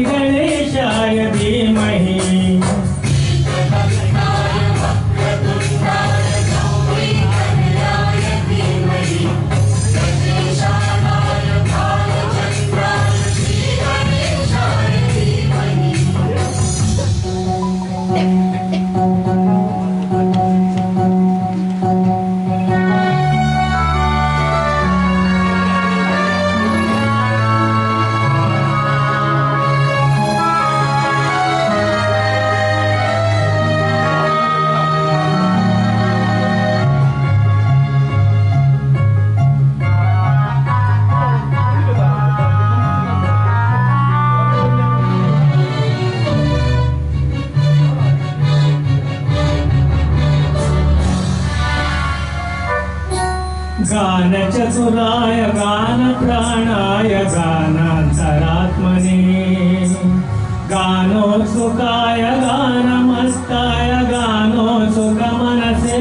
गणेशाय धीमहि गानचतुराय गानप्राणाय गानान्तरात्मने गानोत्सुकाय गानमस्ताय गानोत्सुकमनसे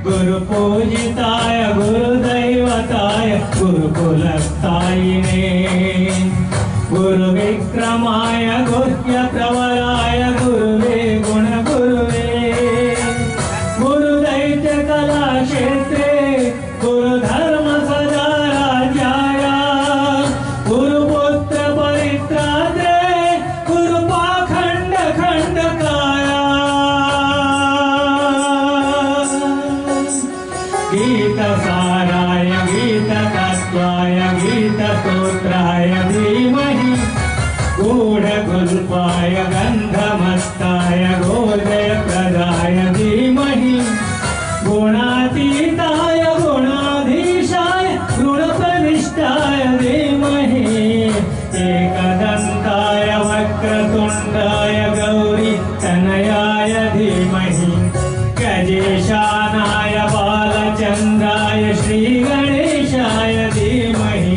गुरुपूजिताय गुरुदैवताय गुरुकुलस्थायिने गुरुविक्रमाय गुह्यप्रवराय गुरुवे गुणगुरुवे गुरुदैत्यकलाक्षेत्रे गुरुधर्म सदा राज्याय गुरुपुत्र परित्रात्रे गुरुपाखंड खंडकाय गीतसाराय गीततत्त्वाय गीतस्तोत्राय धीमहि गूढगुल्पाय गन्धमस्ताय गोजयप्रदाय धीमहि गुणातीताय गुणाधीशाय गुणप्रविष्टाय धीमहि एकदन्ताय वक्रतुण्डाय गौरी तनयाय धीमहि गजेशानाय बालचन्द्राय श्रीगणेशाय धीमहि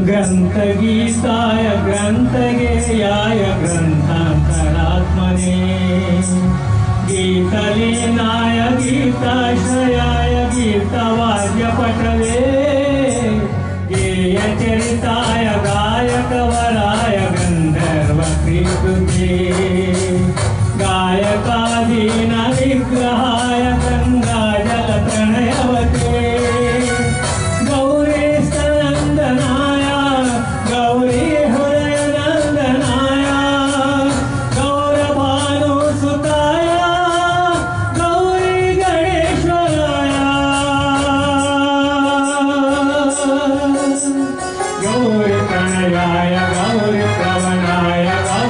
ग्रंथगीताय ग्रंथगेयाय ग्रंथान्तरात्मने गीतलीनाय गीताश्रयाय गीतवाद्यपटवे गेयचरिताय गायकवराय गन्धर्वकृते गायकादीन विग्रहाय गङ्गाजलप्रणयवते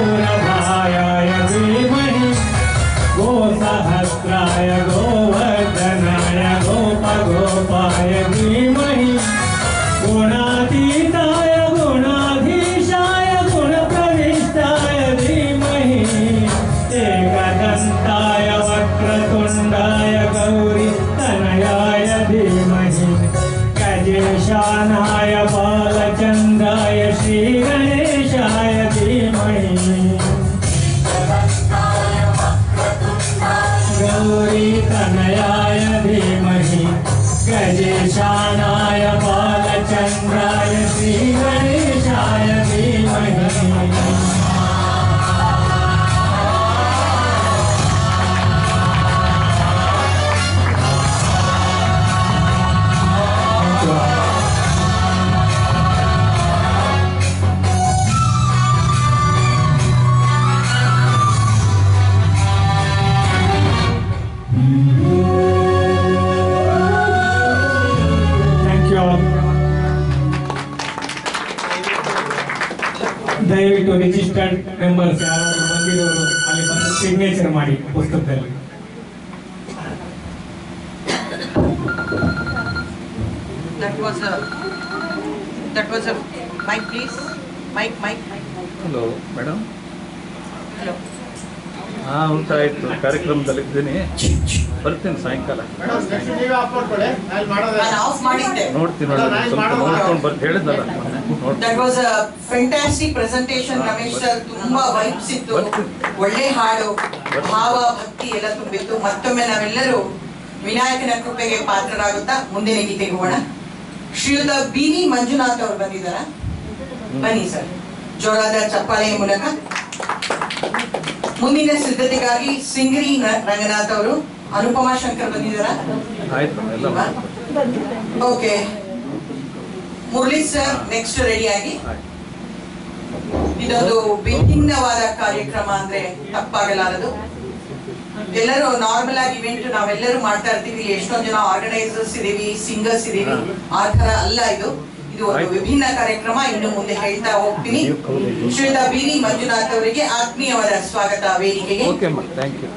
गौरभायाय धीमहि गो सहस्राय ಮೆಂಬರ್ಸ್ ಯಾರಾದರೂ ಬಂದಿರೋರು ಅಲ್ಲಿ ಬಂದು ಸಿಗ್ನೇಚರ್ ಮಾಡಿ ಪುಸ್ತಕದಲ್ಲಿ. That was a mic, please. Mic. Hello madam. Hello. ಊಟ ಆಯಿತು, ಕಾರ್ಯಕ್ರಮದಲ್ಲಿದ್ದೀನಿ, ಬರ್ತೀನಿ ಸಾಯಂಕಾಲ. ನಾನು ಆಫ್ ಮಾಡಿದ್ದೆ. ನೋಡ್ತೀನಿ ಸ್ವಲ್ಪ ನೋಡ್ಕೊಂಡು ಬರ್ತೀನಿ ಹೇಳಿದ್ದಲ್ಲ ಮೊನ್ನೆ. That was a fantastic presentation, Ramesh sir. ತುಂಬಾ ವೈಬ್ಸ್ ಇತ್ತು, ಒಳ್ಳೆ ಹಾಡು, ಭಾವ ಭಕ್ತಿ ಎಲ್ಲ ತುಂಬಿತ್ತು. ಮತ್ತೊಮ್ಮೆ ನಾವೆಲ್ಲರೂ ವಿನಾಯಕನ ಕೃಪೆಗೆ ಪಾತ್ರರಾಗುತ್ತಾ ಮುಂದಿನ ಗೀತೆಗೆ ಹೋಗೋಣ. ಶ್ರೀಯುತ ಬಿ.ವಿ. ಮಂಜುನಾಥ್ ಅವರು ಬಂದಿದ್ದಾರ, ಬನ್ನಿ ಸರ್. ಜೋರಾದ ಚಪ್ಪಾಳೆಯ ಮೂಲಕ. ಮುಂದಿನ ಸಿದ್ಧತೆಗಾಗಿ ಸಿಂಗರಿ ರಂಗನಾಥ್ ಅವರು, ಅನುಪಮಾ ಶಂಕರ್ ಬಂದಿದ್ದಾರ. Okay, Murali sir next ready ಆಗಿ. ಇದೊಂದು ವಿಭಿನ್ನವಾದ ಕಾರ್ಯಕ್ರಮ ಅಂದ್ರೆ ತಪ್ಪಾಗಲಾರದು. ಎಲ್ಲರೂ ನಾರ್ಮಲ್ ಆಗಿ ಇವೆಂಟ್ ನಾವೆಲ್ಲರೂ ಮಾಡ್ತಾ ಇರ್ತೀವಿ, ಎಷ್ಟೊಂದು ಜನ ಆರ್ಗನೈಸರ್ಸ್ ಇದೀವಿ, ಸಿಂಗರ್ಸ್ ಇದೀವಿ. ಆ ತರ ಅಲ್ಲ ಇದು ಒಂದು ವಿಭಿನ್ನ ಕಾರ್ಯಕ್ರಮ. ಇನ್ನು ಮುಂದೆ ಹೇಳ್ತಾ ಹೋಗ್ತೀನಿ. ಶ್ರೀಯುತ ಬಿ.ವಿ. ಮಂಜುನಾಥ್ ಅವರಿಗೆ ಆತ್ಮೀಯವಾದ ಸ್ವಾಗತ ವೇದಿಕೆಗೆ. Okay, thank you.